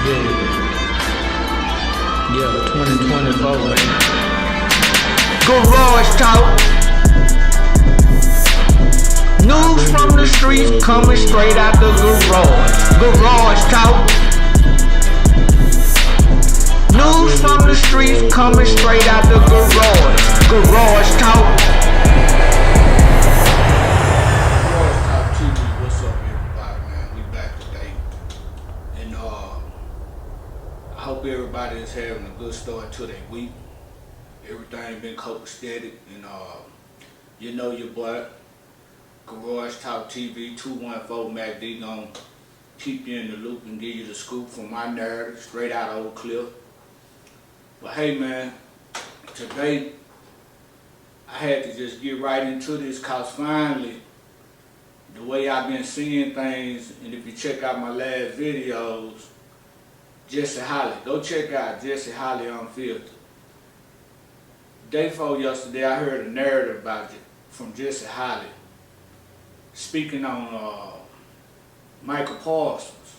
Yeah, 2024, man. Garage talk. News from the streets coming straight out the garage. Garage talk. News from the streets coming straight out the garage. Garage talk. What's up, everybody, man? We back today, and I hope everybody is having a good start to their week. Everything been copacetic, and you know your boy, Garage Talk TV 214 Mac D gonna keep you in the loop and give you the scoop from my narrative straight out of Oak Cliff. But hey, man, today I had to just get right into this, cause finally, the way I've been seeing things, and if you check out my last videos, Jesse Holly, go check out Jesse Holly Unfiltered. Day before yesterday, I heard a narrative about it from Jesse Holly, speaking on Micah Parsons.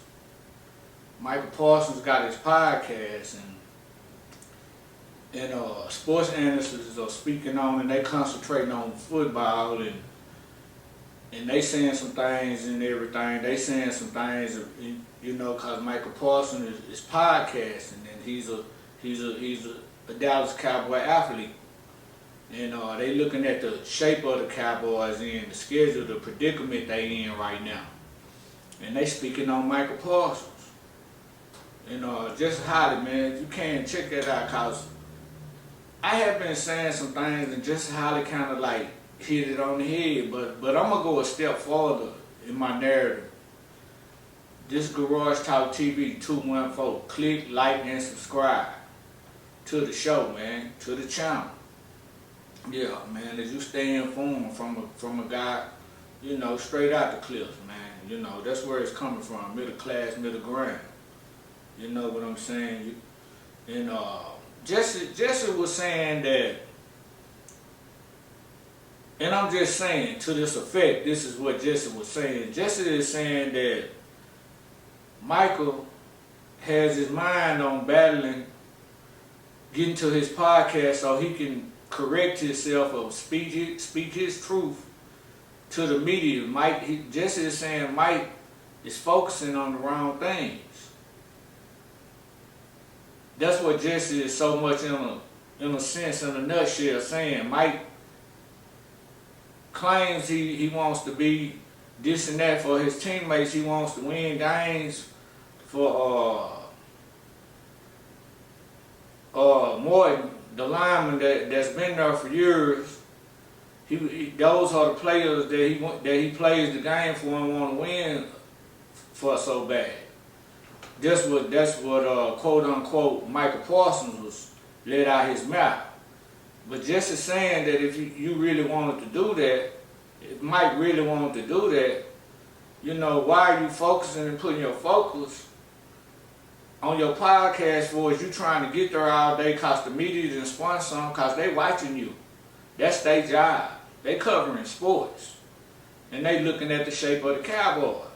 Micah Parsons got his podcast, and sports analysts are speaking on, and they concentrating on football, and they saying some things and everything. They saying some things, you know, cause Micah Parsons is podcasting, and he's a Dallas Cowboy athlete, and they looking at the shape of the Cowboys and the schedule, the predicament they in right now, and they speaking on Micah Parsons. And just Holly, man, if you can check that out, cause I have been saying some things, and just Holly kind of like hit it on the head, but I'm gonna go a step further in my narrative. This Garage Talk TV 214, click, like, and subscribe to the show, man, to the channel. Yeah, man, as you stay informed from a guy, you know, straight out the cliffs, man. You know, that's where it's coming from, middle class, middle ground. You know what I'm saying? And Jesse was saying that, and I'm just saying to this effect, this is what Jesse was saying. Jesse is saying that Michael has his mind on battling, getting to his podcast so he can correct himself or speak his truth to the media. Jesse is saying Mike is focusing on the wrong things. That's what Jesse is so much in a sense, in a nutshell, saying. Mike claims he wants to be this and that for his teammates. He wants to win games for Morton, the lineman that's been there for years. Those are the players that he plays the game for and want to win for so bad. That's what quote unquote Micah Parsons was let out his mouth. But Jesse saying that if you really wanted to do that, if Mike really wanted to do that, you know, why are you focusing and putting your focus on your podcast for? Is you trying to get there all day cause the media didn't sponsor them, cause they watching you. That's their job. They covering sports, and they looking at the shape of the Cowboys.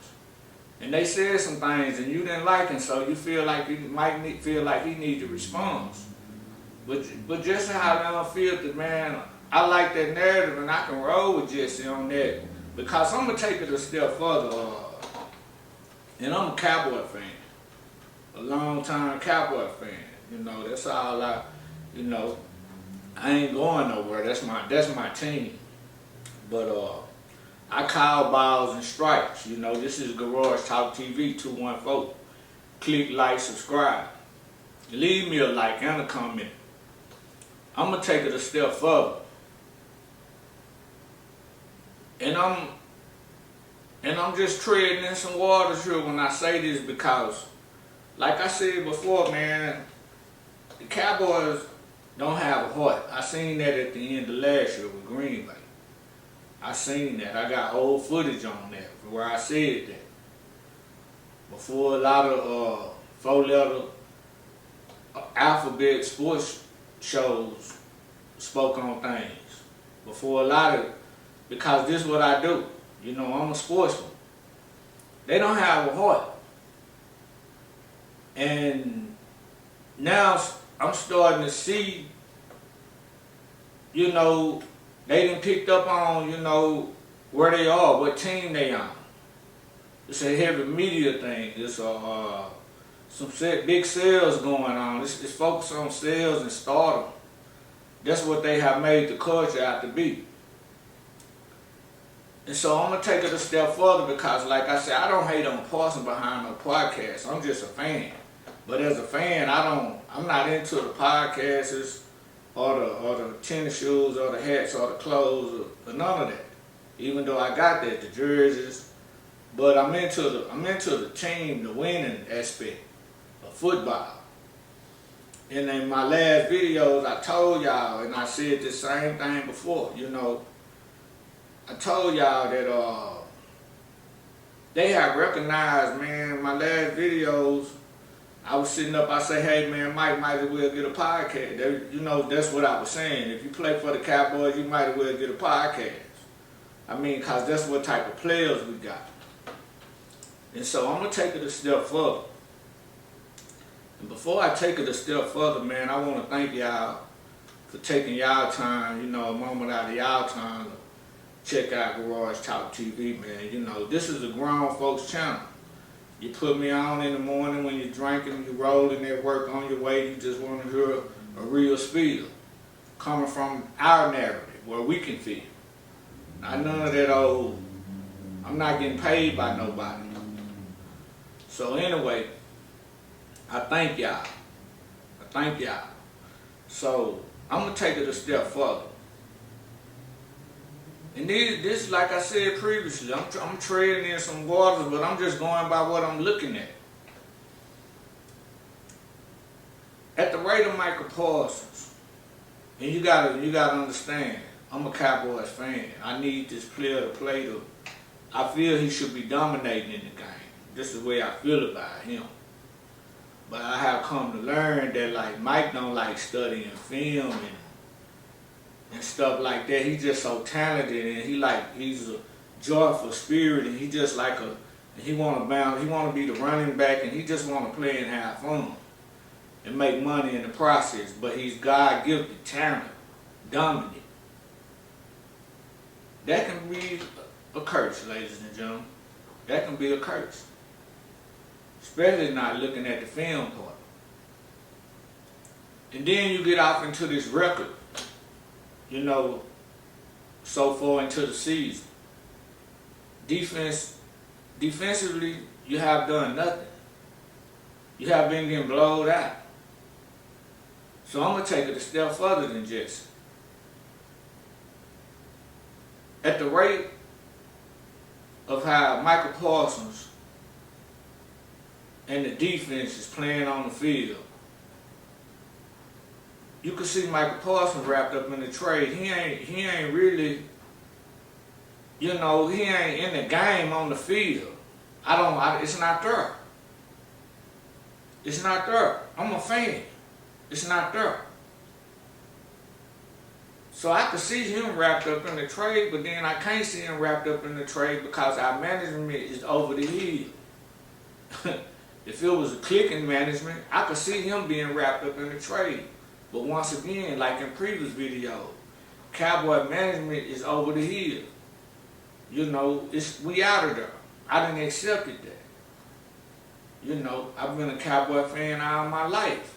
And they said some things, and you didn't like it, so you feel like feel like he needs a response. But just how I feel that, man, I like that narrative, and I can roll with Jesse on that, because I'm gonna take it a step further. And I'm a Cowboy fan, a long-time Cowboy fan. You know, that's all you know. I ain't going nowhere. That's my team. But I call balls and strikes. You know, this is Garage Talk TV 214. Click, like, subscribe. Leave me a like and a comment. I'm gonna take it a step further. And I'm just treading in some waters here when I say this, because, like I said before, man, the Cowboys don't have a heart. I seen that at the end of last year with Green Bay. I seen that. I got old footage on that where I said that. Before a lot of four-letter alphabet sports shows spoke on things. Before a lot of, because this is what I do. You know, I'm a sportsman. They don't have a heart. And now I'm starting to see, you know, they done picked up on, you know, where they are, what team they on. It's a heavy media thing. It's some big sales going on. It's focused on sales and stardom. That's what they have made the culture out to be. And so I'm going to take it a step further because, like I said, I don't hate on Parsons behind no podcast. I'm just a fan. But as a fan, I'm not into the podcasters or the tennis shoes or the hats or the clothes or none of that. Even though I got that, the jerseys. But I'm into the team, the winning aspect of football. And in my last videos, I told y'all, and I said the same thing before, you know, I told y'all that they have recognized, man, my last videos, I was sitting up, I say, hey man, Mike might as well get a podcast. You know, that's what I was saying. If you play for the Cowboys, you might as well get a podcast. I mean, because that's what type of players we got. And so I'm going to take it a step further. And before I take it a step further, man, I want to thank y'all for taking y'all time, you know, a moment out of y'all time to check out Garage Talk TV, man. You know, this is a grown folks channel. You put me on in the morning when you're drinking, you're rolling at work on your way, you just want to hear a real spiel coming from our narrative where we can feel. Not none of that old, I'm not getting paid by nobody. So anyway, I thank y'all. I thank y'all. So I'm going to take it a step further. And this, like I said previously, I'm treading in some waters, but I'm just going by what I'm looking at. At the rate of Micah Parsons, and you gotta understand, I'm a Cowboys fan. I need this player to play I feel he should be dominating in the game. This is the way I feel about him. But I have come to learn that like Mike don't like studying film and stuff like that. He's just so talented and he's a joyful spirit and he just like he wanna bounce, he wanna be the running back and he just wanna play and have fun and make money in the process. But he's God-gifted, talented, dominant. That can be a curse, ladies and gentlemen. That can be a curse. Especially not looking at the film part. And then you get off into this record, you know, so far into the season. Defensively, you have done nothing. You have been getting blowed out. So I'm going to take it a step further than just. At the rate of how Micah Parsons and the defense is playing on the field, you can see Micah Parsons wrapped up in the trade. He ain't really, you know, he ain't in the game on the field. It's not there. It's not there. I'm a fan. It's not there. So I could see him wrapped up in the trade, but then I can't see him wrapped up in the trade because our management is over the hill. If it was a clicking management, I could see him being wrapped up in the trade. But once again, like in previous videos, Cowboy management is over the hill. You know, we out of there. I didn't accept that. You know, I've been a Cowboy fan all my life.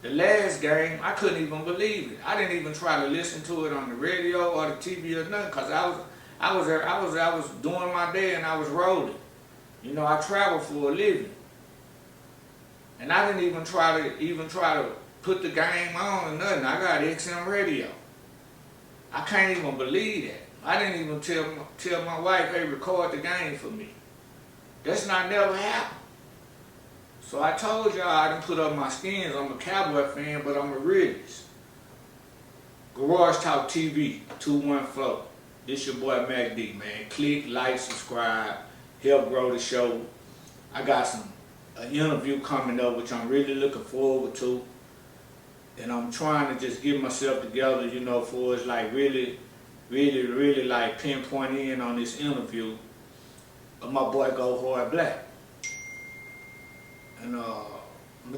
The last game, I couldn't even believe it. I didn't even try to listen to it on the radio or the TV or nothing, because I was doing my day and I was rolling. You know, I travel for a living. And I didn't even try to put the game on or nothing. I got XM radio. I can't even believe that. I didn't even tell my wife, hey, record the game for me. That's not never happened. So I told y'all I didn't put up my skins. I'm a Cowboy fan, but I'm a realist. Garage Talk TV 214. This your boy Mac D, man. Click, like, subscribe, help grow the show. I got an interview coming up, which I'm really looking forward to. And I'm trying to just get myself together, you know, for it's like really like pinpoint in on this interview of my boy Go Hard Black. And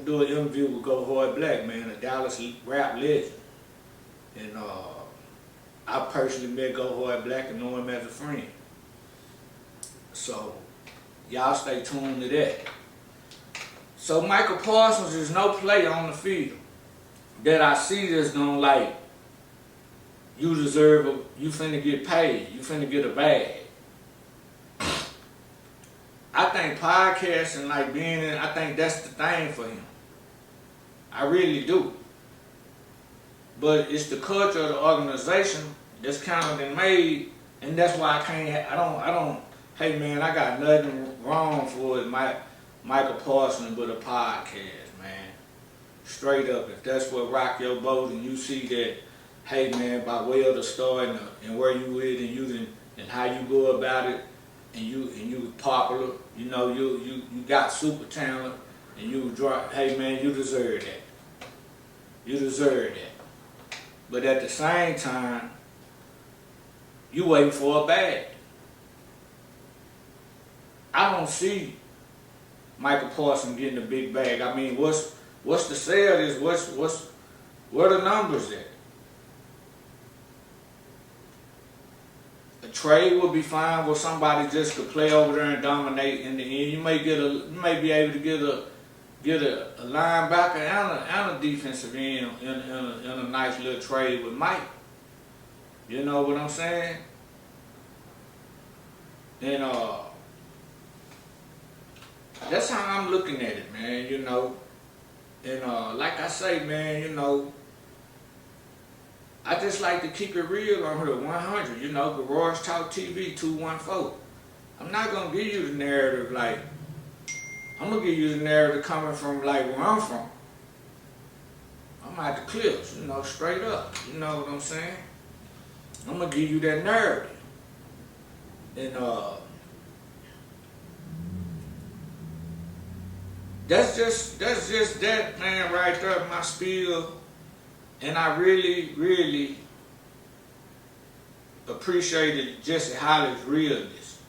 gonna do an interview with Go Hard Black, man, a Dallas rap legend. And I personally met Go Hard Black and know him as a friend. So y'all stay tuned to that. So Micah Parsons is no player on the field that I see that's gonna like, you deserve you finna get paid, you finna get a bag. I think podcasting, like being in, I think that's the thing for him. I really do. But it's the culture of the organization that's kind of been made, and that's why I don't, hey man, I got nothing wrong for it, Micah Parsons, but a podcast, man. Straight up, if that's what rock your boat and you see that, hey man, by way of the story and where you with and how you go about it, and you popular, you know, you got super talent, and you drop, hey man, you deserve that. You deserve that. But at the same time, you waiting for a bag. I don't see Micah Parsons getting a big bag. I mean, what's the sale is, where the numbers at? A trade will be fine where somebody just could play over there and dominate in the end. You may be able to get a linebacker and a defensive end in a nice little trade with Mike. You know what I'm saying? And that's how I'm looking at it, man, you know. And like I say, man, you know, I just like to keep it real on here, 100, you know, Garage Talk TV 214. I'm not going to give you the narrative like, I'm going to give you the narrative coming from like where I'm from. I'm at the clips, you know, straight up, you know what I'm saying? I'm going to give you that narrative. And that's just that, man, right there, my spiel. And I really, really appreciated Jesse Holly's realness.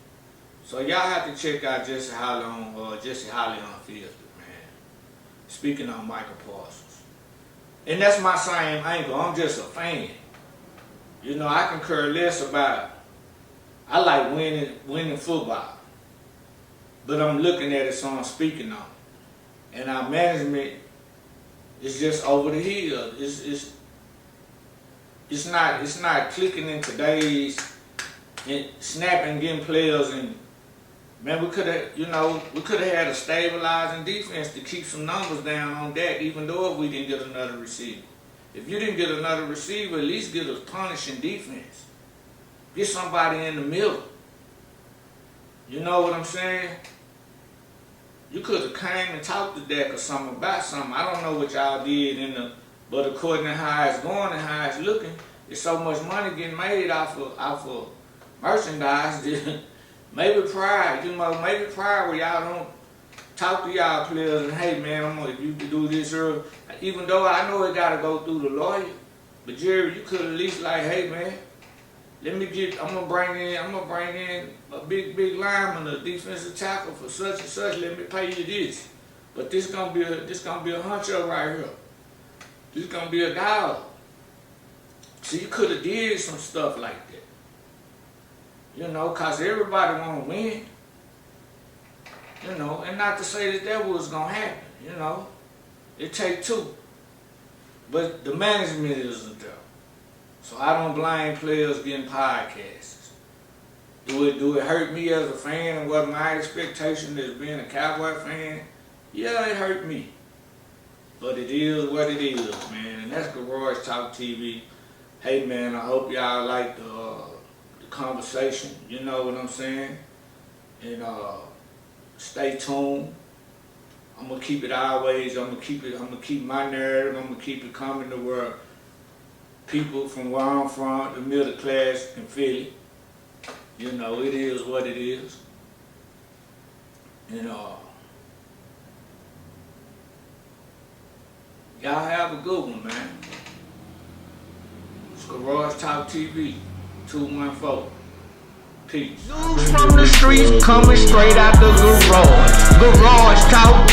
So y'all have to check out Jesse Holly on Jesse Holly Unfiltered, man. Speaking on Micah Parsons. And that's my same angle. I'm just a fan. You know, I can care less about, I like winning football. But I'm looking at it, so I'm speaking on it. And our management, it's just over the hill. It's not clicking in today's and snapping, getting players, and man, we could have had a stabilizing defense to keep some numbers down on that, even though if we didn't get another receiver. If you didn't get another receiver, at least get a punishing defense. Get somebody in the middle. You know what I'm saying? You could have came and talked to Dak or something about something. I don't know what y'all did but according to how it's going and how it's looking, there's so much money getting made off of merchandise that maybe pride, where y'all don't talk to y'all players and, hey man, if you could do this, or even though I know it gotta go through the lawyer, but Jerry, you could at least like, hey man, I'm gonna bring in a big lineman, a defensive tackle for such and such. Let me pay you this, but this gonna be a huncho right here. This gonna be a dollar. So you could have did some stuff like that, you know, cause everybody wanna win, you know, and not to say that was gonna happen, you know. It take two, but the management isn't there. So I don't blame players getting podcasts. Do it hurt me as a fan and what my expectation is being a Cowboy fan? Yeah, it hurt me. But it is what it is, man. And that's Garage Talk TV. Hey man, I hope y'all like the conversation. You know what I'm saying? And stay tuned. I'm gonna keep it always. I'm gonna keep my narrative. I'm gonna keep it coming to where people from where I'm from, the middle class, can feel it. You know, it is what it is. And y'all have a good one, man. It's Garage Talk TV 214. Peace. News from the streets coming straight out the garage. Garage Talk.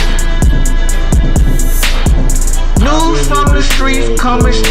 coming straight